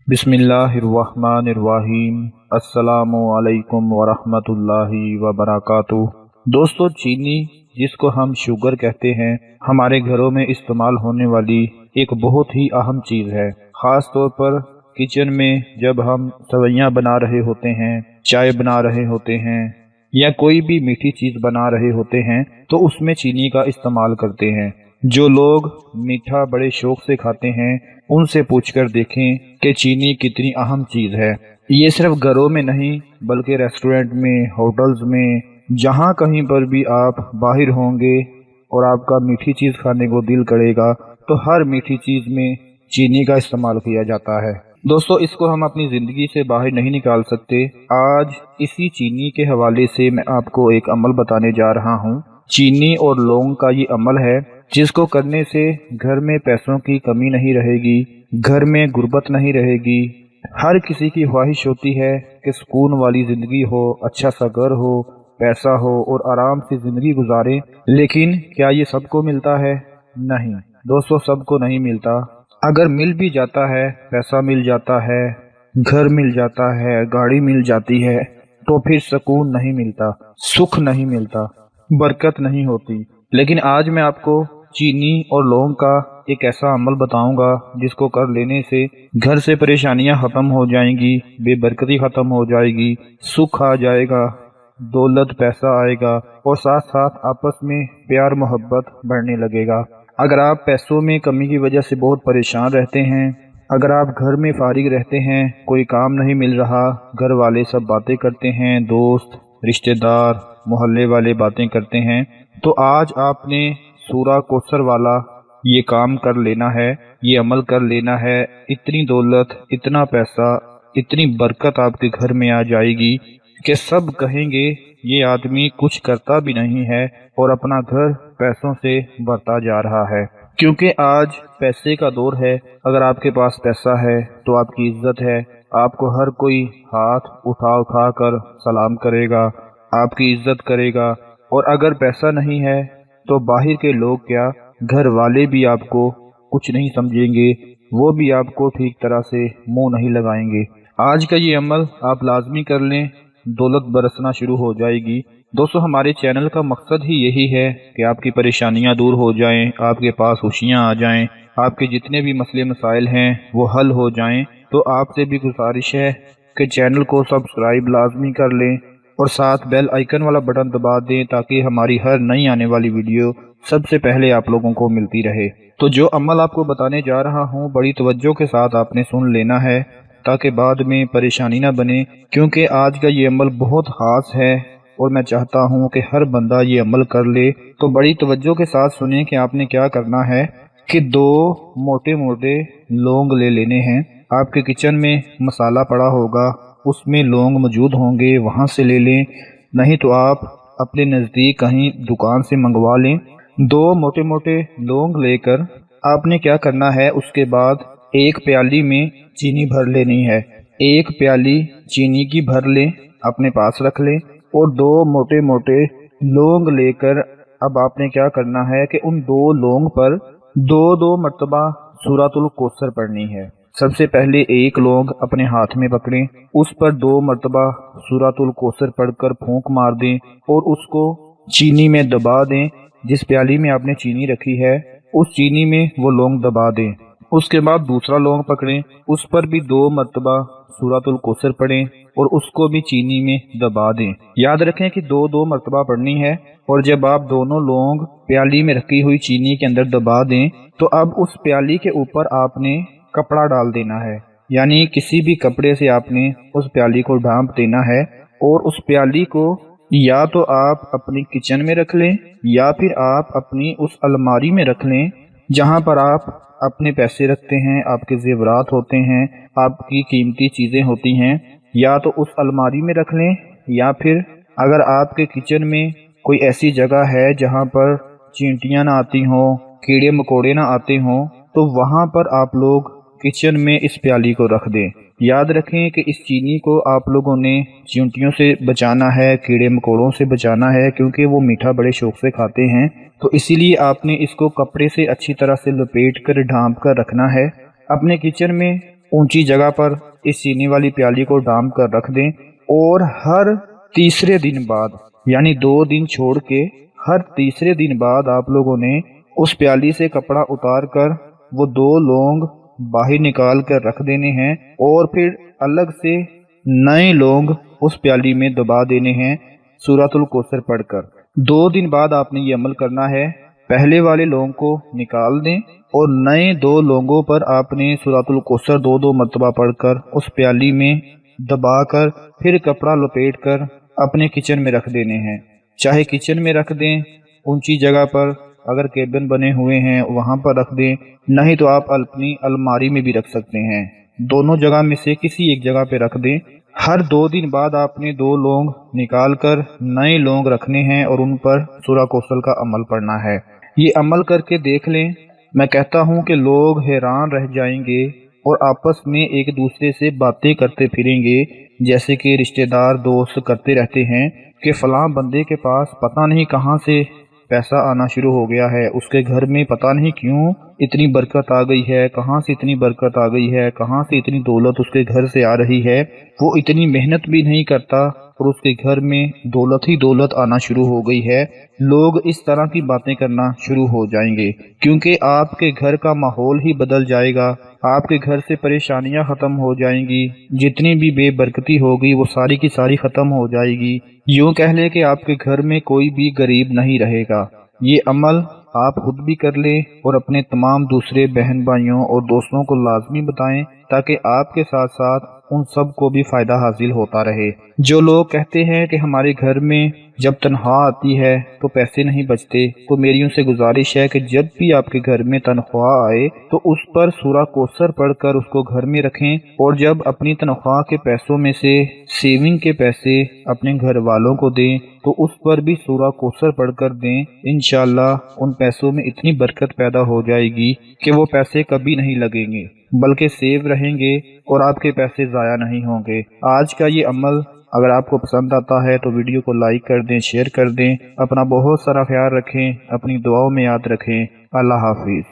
बिस्मिल्लाहिर्रहमानिर्रहीम। अस्सलामु अलैकुम वरहमतुल्लाहि वबरकातुह। दोस्तों, चीनी जिसको हम शुगर कहते हैं, हमारे घरों में इस्तेमाल होने वाली एक बहुत ही अहम चीज़ है। ख़ास तौर पर किचन में जब हम सवैयाँ बना रहे होते हैं, चाय बना रहे होते हैं या कोई भी मीठी चीज़ बना रहे होते हैं तो उसमें चीनी का इस्तेमाल करते हैं। जो लोग मीठा बड़े शौक से खाते हैं उनसे पूछकर देखें कि चीनी कितनी अहम चीज़ है। ये सिर्फ घरों में नहीं बल्कि रेस्टोरेंट में, होटल्स में, जहाँ कहीं पर भी आप बाहर होंगे और आपका मीठी चीज़ खाने को दिल करेगा तो हर मीठी चीज़ में चीनी का इस्तेमाल किया जाता है। दोस्तों, इसको हम अपनी ज़िंदगी से बाहर नहीं निकाल सकते। आज इसी चीनी के हवाले से मैं आपको एक अमल बताने जा रहा हूँ। चीनी और लौंग का ये अमल है जिसको करने से घर में पैसों की कमी नहीं रहेगी, घर में गुर्बत नहीं रहेगी। हर किसी की ख्वाहिश होती है कि सुकून वाली ज़िंदगी हो, अच्छा सा घर हो, पैसा हो और आराम से ज़िंदगी गुजारें। लेकिन क्या ये सबको मिलता है? नहीं दोस्तों, सबको नहीं मिलता। अगर मिल भी जाता है, पैसा मिल जाता है, घर मिल जाता है, गाड़ी मिल जाती है, तो फिर सुकून नहीं मिलता, सुख नहीं मिलता, बरकत नहीं होती। लेकिन आज मैं आपको चीनी और लौंग का एक ऐसा अमल बताऊंगा जिसको कर लेने से घर से परेशानियां खत्म हो जाएंगी, बेबरकती खत्म हो जाएगी, सुख आ जाएगा, दौलत पैसा आएगा और साथ साथ आपस में प्यार मोहब्बत बढ़ने लगेगा। अगर आप पैसों में कमी की वजह से बहुत परेशान रहते हैं, अगर आप घर में फारिग रहते हैं, कोई काम नहीं मिल रहा, घर वाले सब बातें करते हैं, दोस्त रिश्तेदार मोहल्ले वाले बातें करते हैं, तो आज आपने सूरा कौसर वाला ये काम कर लेना है, ये अमल कर लेना है। इतनी दौलत, इतना पैसा, इतनी बरकत आपके घर में आ जाएगी कि सब कहेंगे ये आदमी कुछ करता भी नहीं है और अपना घर पैसों से भरता जा रहा है। क्योंकि आज पैसे का दौर है। अगर आपके पास पैसा है तो आपकी इज्जत है, आपको हर कोई हाथ उठा उठा कर सलाम करेगा, आपकी इज्जत करेगा। और अगर पैसा नहीं है तो बाहर के लोग क्या, घर वाले भी आपको कुछ नहीं समझेंगे, वो भी आपको ठीक तरह से मुंह नहीं लगाएंगे। आज का ये अमल आप लाजमी कर लें, दौलत बरसना शुरू हो जाएगी। दोस्तों, हमारे चैनल का मकसद ही यही है कि आपकी परेशानियां दूर हो जाएं, आपके पास खुशियां आ जाएं, आपके जितने भी मसले मसाइल हैं वो हल हो जाएं। तो आपसे भी गुजारिश है कि चैनल को सब्सक्राइब लाजमी कर लें और साथ बेल आइकन वाला बटन दबा दें ताकि हमारी हर नई आने वाली वीडियो सबसे पहले आप लोगों को मिलती रहे। तो जो अमल आपको बताने जा रहा हूँ बड़ी तवज्जो के साथ आपने सुन लेना है ताकि बाद में परेशानी ना बने, क्योंकि आज का ये अमल बहुत ख़ास है और मैं चाहता हूँ कि हर बंदा ये अमल कर ले। तो बड़ी तवज्जो के साथ सुनिए कि आपने क्या करना है कि 2 मोटे मोटे लौंग ले लेने हैं। आपके किचन में मसाला पड़ा होगा, उसमें लौंग मौजूद होंगे, वहाँ से ले लें, नहीं तो आप अपने नज़दीक कहीं दुकान से मंगवा लें। 2 मोटे मोटे लौंग लेकर आपने क्या करना है, उसके बाद एक प्याली में चीनी भर लेनी है। एक प्याली चीनी की भर लें, अपने पास रख लें और 2 मोटे मोटे लौंग लेकर अब आपने क्या करना है कि उन 2 लौंग पर 2-2 मरतबा सूरतुल कौसर पढ़नी है। सबसे पहले एक लौंग अपने हाथ में पकड़ें, उस पर 2 मरतबा सूरतुल कौसर पढ़कर फूंक मार दें और उसको चीनी में दबा दें। जिस प्याली में आपने चीनी रखी है उस चीनी में वो लौंग दबा दें। उसके बाद दूसरा लौंग पकड़ें, उस पर भी 2 मरतबा सूरतुल कौसर पढ़ें और उसको भी चीनी में दबा दें। याद रखें कि 2-2 मरतबा पढ़नी है। और जब आप दोनों लौंग प्याली में रखी हुई चीनी के अंदर दबा दें तो अब उस प्याली के ऊपर आपने कपड़ा डाल देना है, यानी किसी भी कपड़े से आपने उस प्याली को ढांप देना है। और उस प्याली को या तो आप अपनी किचन में रख लें या फिर आप अपनी उस अलमारी में रख लें जहां पर आप अपने पैसे रखते हैं, आपके जेवरात होते हैं, आपकी कीमती चीज़ें होती हैं। या तो उस अलमारी में रख लें या फिर अगर आपके किचन में कोई ऐसी जगह है जहां पर चींटियां ना आती हों, कीड़े मकोड़े ना आते हों, तो वहां पर आप लोग किचन में इस प्याली को रख दें। याद रखें कि इस चीनी को आप लोगों ने चींटियों से बचाना है, कीड़े मकोड़ों से बचाना है, क्योंकि वो मीठा बड़े शौक से खाते हैं। तो इसीलिए आपने इसको कपड़े से अच्छी तरह से लपेट कर ढांप कर रखना है। अपने किचन में ऊंची जगह पर इस चीनी वाली प्याली को डाम कर रख दें और हर तीसरे दिन बाद यानी 2 दिन छोड़ के हर तीसरे दिन बाद आप लोगों ने उस प्याली से कपड़ा उतार कर वो 2 लौंग बाहर निकाल कर रख देने हैं और फिर अलग से नए लौंग उस प्याली में दबा देने हैं सूरतुल कौसर पढ़कर। 2 दिन बाद आपने ये अमल करना है। पहले वाले लौंग को निकाल दें और नए 2 लौंगों पर आपने सूरतुल कौसर 2-2 मरतबा पढ़कर उस प्याली में दबाकर फिर कपड़ा लपेट कर अपने किचन में रख देने हैं। चाहे किचन में रख दें, ऊंची जगह पर, अगर केबिन बने हुए हैं वहां पर रख दें, नहीं तो आप अपनी अलमारी में भी रख सकते हैं। दोनों जगह में से किसी एक जगह पे रख दें। हर 2 दिन बाद आपने 2 लौंग निकाल कर नए लौंग रखने हैं और उन पर सूरह कौसर का अमल पढ़ना है। ये अमल करके देख लें, मैं कहता हूँ कि लोग हैरान रह जाएंगे और आपस में एक दूसरे से बातें करते फिरेंगे, जैसे कि रिश्तेदार दोस्त करते रहते हैं कि फलां बंदे के पास पता नहीं कहाँ से पैसा आना शुरू हो गया है, उसके घर में पता नहीं क्यों इतनी बरकत आ गई है, कहाँ से इतनी बरकत आ गई है, कहाँ से इतनी दौलत उसके घर से आ रही है। वो इतनी मेहनत भी नहीं करता और उसके घर में दौलत ही दौलत आना शुरू हो गई है। लोग इस तरह की बातें करना शुरू हो जाएंगे क्योंकि आपके घर का माहौल ही बदल जाएगा। आपके घर से परेशानियां खत्म हो जाएंगी, जितनी भी बेबरकती होगी वो सारी की सारी खत्म हो जाएगी। यूं कह ले कि आपके घर में कोई भी गरीब नहीं रहेगा। ये अमल आप खुद भी कर लें और अपने तमाम दूसरे बहन भाइयों और दोस्तों को लाजमी बताएं ताकि आपके साथ साथ उन सब को भी फायदा हासिल होता रहे। जो लोग कहते हैं कि हमारे घर में जब तनख्वाह आती है तो पैसे नहीं बचते, तो मेरी उनसे गुजारिश है कि जब भी आपके घर में तनख्वाह आए तो उस पर सूरह कौसर पढ़कर उसको घर में रखें और जब अपनी तनख्वाह के पैसों में से सेविंग के पैसे अपने घर वालों को दें तो उस पर भी सूरह कौसर पढ़कर दें। इंशाअल्लाह उन पैसों में इतनी बरकत पैदा हो जाएगी कि वो पैसे कभी नहीं लगेंगे बल्कि सेव रहेंगे और आपके पैसे ज़ाया नहीं होंगे। आज का ये अमल अगर आपको पसंद आता है तो वीडियो को लाइक कर दें, शेयर कर दें। अपना बहुत सारा ख्याल रखें, अपनी दुआओं में याद रखें। अल्लाह हाफिज़।